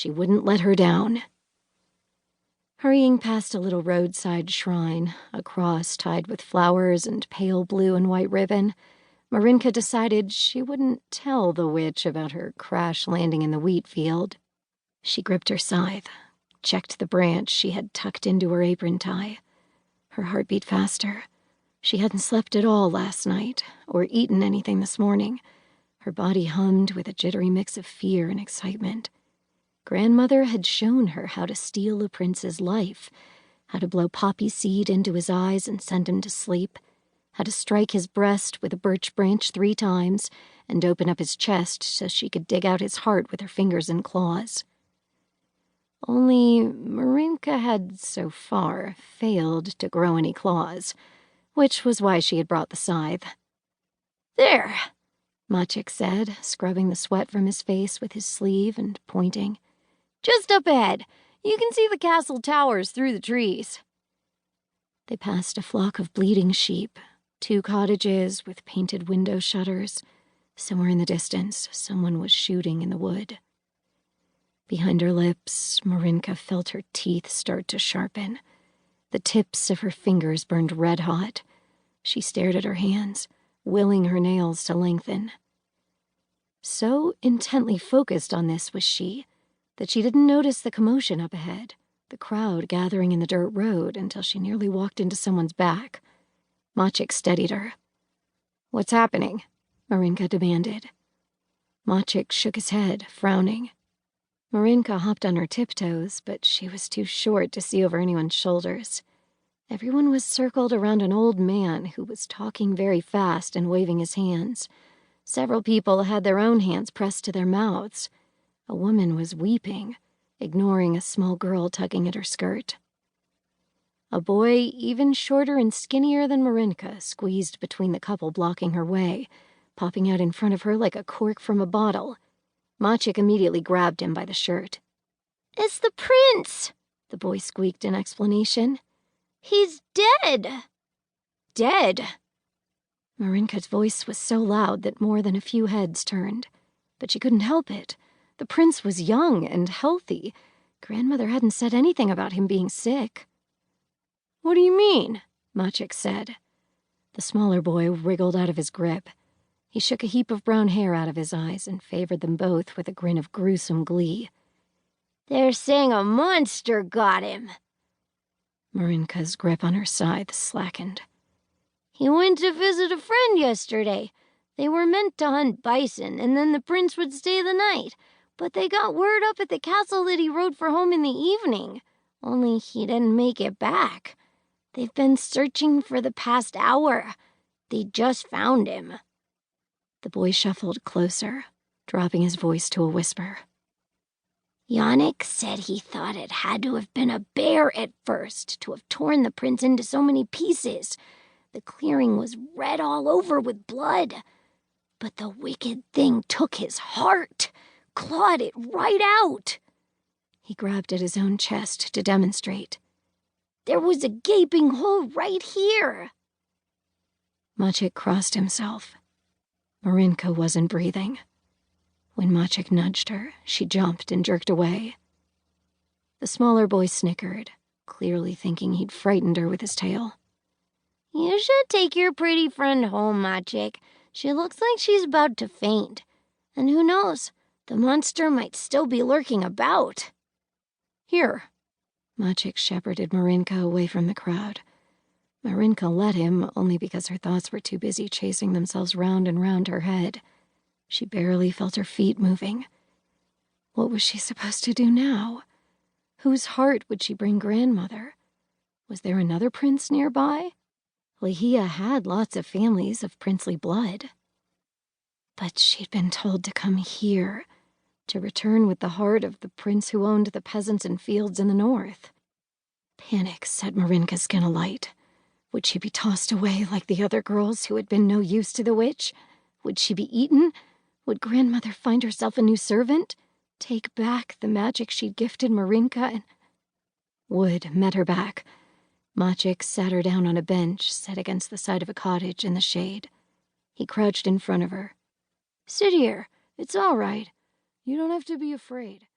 She wouldn't let her down. Hurrying past a little roadside shrine, a cross tied with flowers and pale blue and white ribbon, Marynka decided she wouldn't tell the witch about her crash landing in the wheat field. She gripped her scythe, checked the branch she had tucked into her apron tie. Her heart beat faster. She hadn't slept at all last night, or eaten anything this morning. Her body hummed with a jittery mix of fear and excitement. Grandmother had shown her how to steal a prince's life, how to blow poppy seed into his eyes and send him to sleep, how to strike his breast with a birch branch 3 times and open up his chest so she could dig out his heart with her fingers and claws. Only Marynka had, so far, failed to grow any claws, which was why she had brought the scythe. "There," Maciek said, scrubbing the sweat from his face with his sleeve and pointing. "Just up ahead. You can see the castle towers through the trees." They passed a flock of bleating sheep, 2 cottages with painted window shutters. Somewhere in the distance, someone was shooting in the wood. Behind her lips, Marynka felt her teeth start to sharpen. The tips of her fingers burned red-hot. She stared at her hands, willing her nails to lengthen. So intently focused on this was she, that she didn't notice the commotion up ahead, the crowd gathering in the dirt road, until she nearly walked into someone's back. Maciek steadied her. "What's happening?" Marynka demanded. Maciek shook his head, frowning. Marynka hopped on her tiptoes, but she was too short to see over anyone's shoulders. Everyone was circled around an old man who was talking very fast and waving his hands. Several people had their own hands pressed to their mouths. A woman was weeping, ignoring a small girl tugging at her skirt. A boy, even shorter and skinnier than Marynka, squeezed between the couple blocking her way, popping out in front of her like a cork from a bottle. Maciek immediately grabbed him by the shirt. "It's the prince!" the boy squeaked in explanation. "He's dead!" "Dead?" Marynka's voice was so loud that more than a few heads turned. But she couldn't help it. The prince was young and healthy. Grandmother hadn't said anything about him being sick. "What do you mean?" Maciek said. The smaller boy wriggled out of his grip. He shook a heap of brown hair out of his eyes and favored them both with a grin of gruesome glee. "They're saying a monster got him." Marynka's grip on her scythe slackened. "He went to visit a friend yesterday. They were meant to hunt bison, and then the prince would stay the night. But they got word up at the castle that he rode for home in the evening. Only he didn't make it back. They've been searching for the past hour. They just found him." The boy shuffled closer, dropping his voice to a whisper. "Yannick said he thought it had to have been a bear at first to have torn the prince into so many pieces. The clearing was red all over with blood. But the wicked thing took his heart, clawed it right out." He grabbed at his own chest to demonstrate. "There was a gaping hole right here." Maciek crossed himself. Marynka wasn't breathing. When Maciek nudged her, she jumped and jerked away. The smaller boy snickered, clearly thinking he'd frightened her with his tail. "You should take your pretty friend home, Maciek. She looks like she's about to faint. And who knows, the monster might still be lurking about." "Here." Maciek shepherded Marynka away from the crowd. Marynka let him only because her thoughts were too busy chasing themselves round and round her head. She barely felt her feet moving. What was she supposed to do now? Whose heart would she bring grandmother? Was there another prince nearby? Lehia had lots of families of princely blood. But she'd been told to come here, to return with the heart of the prince who owned the peasants and fields in the north. Panic set Marynka's skin alight. Would she be tossed away like the other girls who had been no use to the witch? Would she be eaten? Would grandmother find herself a new servant? Take back the magic she'd gifted Marynka and... Wood met her back. Maciek sat her down on a bench set against the side of a cottage in the shade. He crouched in front of her. "Sit here. It's all right. You don't have to be afraid."